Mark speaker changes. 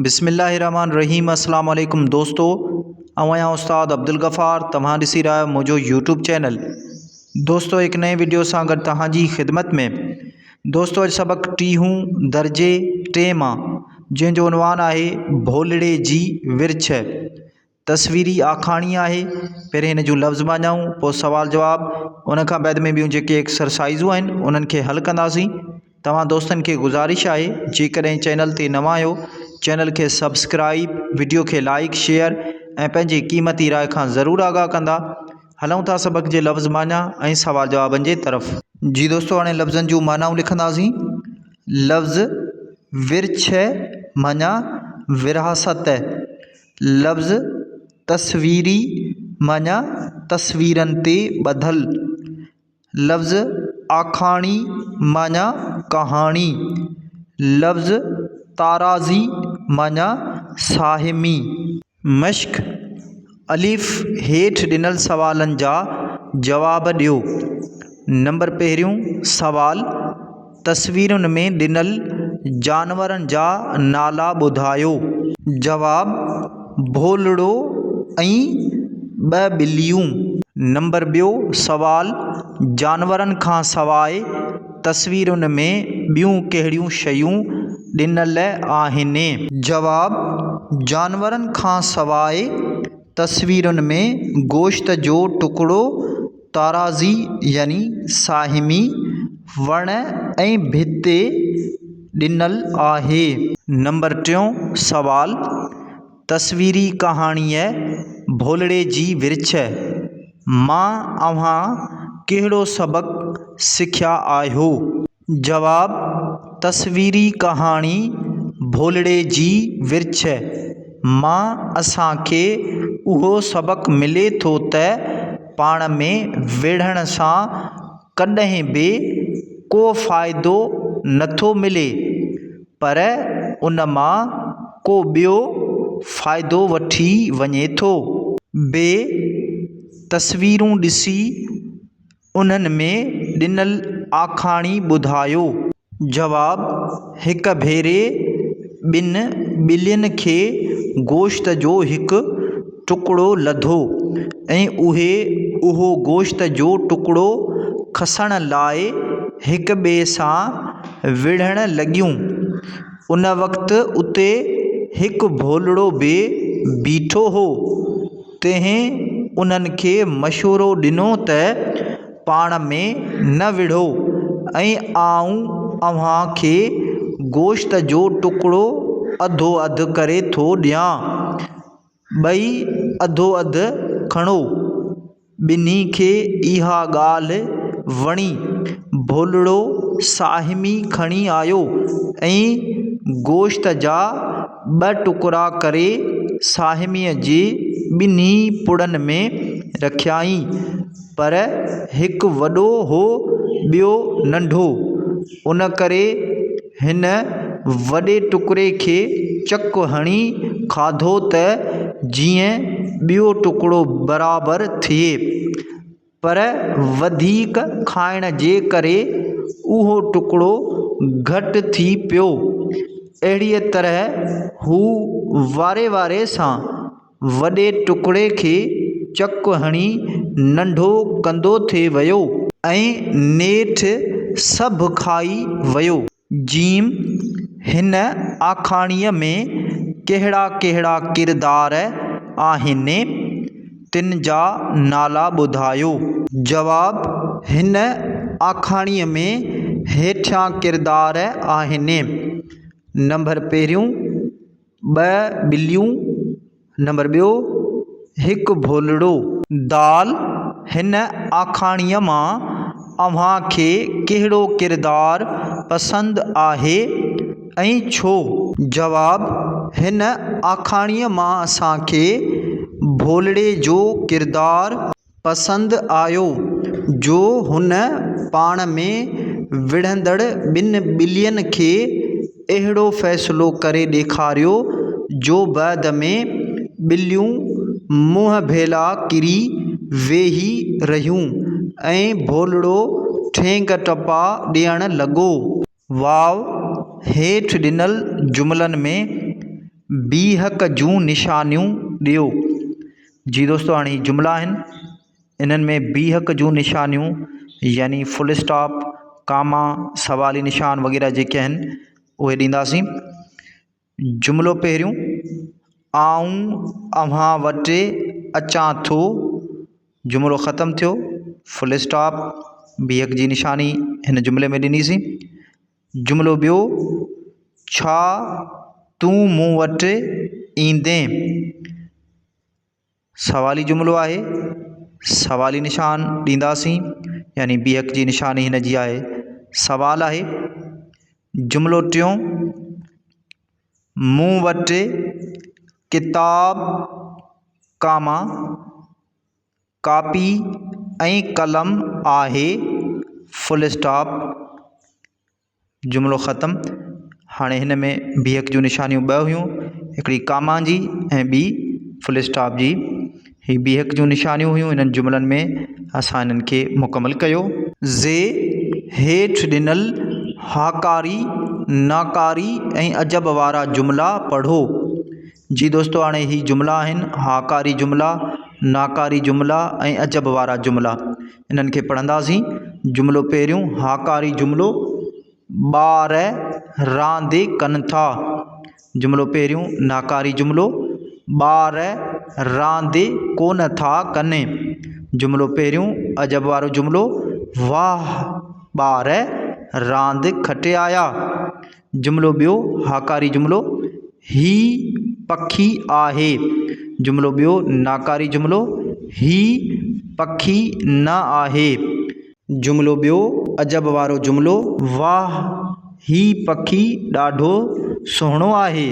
Speaker 1: बिस्मिल्लाहिर्रहमानिर्रहीम। अस्सलाम वालेकुम दोस्तों, आवां उस्ताद अब्दुल गफ़ार तव्हां ॾिसी रहिया आहियो मुंहिंजो यूट्यूब चैनल। दोस्तों एक नए वीडियो सां गॾु तव्हांजी ख़िदमत में। दोस्तों अॼु सबक़ टीहूं दर्जे टे मां, जंहिंजो उनवान आहे भोलड़े जी विर्छ। तस्वीरी आखाणी आहे। पहिरें हिन जूं लफ़्ज़ माञाऊं, पोइ सवाल जवाब, उन खां बैदि में ॿियूं जेके एक्सरसाइज़ूं आहिनि उन्हनि खे हल कंदासीं। तव्हां दोस्तनि खे गुज़ारिश आहे, जेकॾहिं चैनल ते नवां आहियो चैनल के सब्सक्राइब, वीडियो के लाइक शेयर ऐं पंहिंजे क़ीमती राय खां ज़रूरु आगाह कंदा। हलूं था सबक़ जे लफ़्ज़ माना ऐं सवाल जवाबनि जे तरफ़। जी दोस्तों, हाणे लफ़्ज़नि जूं मानाऊं लिखंदासीं। लफ़्ज़ विर्छ माना विरासत। लफ़्ज़ तस्वीरी माना तस्वीरनि ते ॿधल। लफ़्ज़ आखाणी माना कहाणी। लफ़्ज़ ताराज़ी माना साहिमी। मश्क अलिफ हेठि ॾिनल सवालनि जा जवाब ॾियो। नंबर पहिरियों सवाल, तस्वीरुनि में ॾिनल जानवरनि जा नाला ॿुधायो। जवाब, भोलड़ो ऐं ॿ ॿिलियूं। नंबर ॿियो सवाल, जानवरनि खां सवाइ तस्वीरुनि में ॿियूं कहिड़ियूं शयूं ॾिनल आहिनि। जवाब, जानवरनि खां सवाइ तस्वीरुनि में गोश्त जो टुकड़ो, ताराज़ी यानी साहिमी, वण ऐं भिति ॾिनल आहे। नंबर टियों सवाल, तस्वीरी कहाणीअ भोलड़े जी विर्छ मां अव्हां कहिड़ो सबक़ सिखिया आहियो। जवाब, तस्वीरी कहाणी भोलड़े जी विर्छ मां असांखे उहो सबक़ मिले थो त पाण में विढ़ण सां कॾहिं बि को फ़ाइदो नथो मिले, पर उन मां को ॿियो फ़ाइदो वठी वञे थो। ॿिए तस्वीरूं ॾिसी उन्हनि में ॾिनल आखाणी ॿुधायो। जवाब, हिक भेरे ॿिनि ॿिलियुनि खे गोश्त जो हिकु टुकड़ो लधो ऐं उहो गोश्त जो टुकड़ो खसण लाइ हिक ॿिए सां विढ़ण लॻियूं। उन वक़्तु उते हिकु भोलड़ो बि बीठो हो। तंहिं उन्हनि खे मशवरो ॾिनो त पाण में न विढ़ो ऐं आउं अव्हां खे गोश्त जो टुकड़ो अधो अधु करे थो ॾियां। ॿई अधो अधु खणो। ॿिन्ही खे इहा ॻाल्हि वणी। भोलड़ो साहिमी खणी आयो ऐं गोश्त जा ॿ टुकड़ा करे साहिमीअ जे ॿिन्ही पुड़नि में रखियाईं, पर हिकु वॾो हो ॿियो नंढो। उन करे हिन वॾे टुकड़े खे चक हणी खाधो त जीअं ॿियो टुकड़ो बराबरि थिए, पर वधीक खाइण जे करे उहो टुकड़ो घटि थी पियो। अहिड़ीअ तरह हू वारे वारे सां वॾे टुकड़े खे चक हणी नंढो कंदो थिए वियो ऐं नेठि सभु खाई वियो। जीम, हिन आखाणीअ में कहिड़ा कहिड़ा किरदार आहिनि, तिन जा नाला ॿुधायो। जवाब, हिन आखाणीअ में हेठियां किरदार आहिनि। नंबर पहिरियों ॿ ॿिलियूं। नंबर ॿियो हिकु भोलड़ो। दाल, हिन आखाणीअ मां अव्हां खे कहिड़ो किरदार पसंदि आहे ऐं छो। जवाब, हिन आखाणीअ मां असांखे भोलड़े जो किरदार पसंदि आयो, जो हुन पाण में विढ़ंदड़ ॿिनि ॿिलियुनि खे अहिड़ो फ़ैसिलो करे ॾेखारियो जो बैदि में ॿिलियूं मुंहं भेला किरी वेही रहियूं ऐं भोलड़ो ठेंग टपा ॾियण लॻो। वाव, हेठि ॾिनल जुमलनि में बीहक जूं निशानियूं ॾियो। जी दोस्तों हाणे ही जुमला आहिनि, इन्हनि में बीहक जूं निशानियूं यानी फुल स्टॉप, कामा, सवाली निशान वग़ैरह जेके आहिनि उहे ॾींदासीं। जुमिलो पहिरियों, आऊं अव्हां वटि अचां थो। जुमिलो ख़तमु थियो, फुल स्टॉप, बीहक जी निशानी हिन जुमिले में ॾिनीसीं। जुमिलो ॿियो, छा तूं मूं वटि ईंदे। सवाली जुमिलो आहे, सवाली निशान ॾींदासीं यानी बीहक जी निशानी हिन जी आहे, सवाल आहे। जुमिलो टियों, मूं वटि किताब, कामा, कापी ऐं कलम आहे, फुल स्टॉप, जुमिलो ख़तमु। हाणे हिन में बीहक जूं निशानियूं ॿ हुयूं, हिकिड़ी कामा जी ऐं ॿी फुल स्टॉप जी। ही बीहक जूं निशानियूं हुयूं, इन्हनि जुमिलनि में असां इन्हनि खे मुकमल कयो। ज़े हेठि ॾिनल हाकारी, नाकारी ऐं अजब वारा जुमिला पढ़ो। जी दोस्तों हाणे ही जुमिला आहिनि, हाकारी जुमिला, नाकारी जुमिला ऐं अजब वारा जुमिला, इन्हनि खे पढ़ंदासीं। जुमिलो पहिरियों, हाकारी जुमिलो, ॿार रांदि कनि था। जुमिलो पहिरियों, नाकारी जुमिलो, ॿार रांदि कोन था कनि। जुमिलो पहिरियों, अजब वारो जुमिलो, वाह ॿार रांदि खटे आया। जुमिलो ॿियो, हाकारी जुमिलो, ही पखी आहे। जुमिलो ॿियो, नाकारी जुमिलो, ही पखी न आहे। जुमिलो ॿियो, अजब वारो जुमिलो, वाह ही पखी ॾाढो सुहिणो आहे।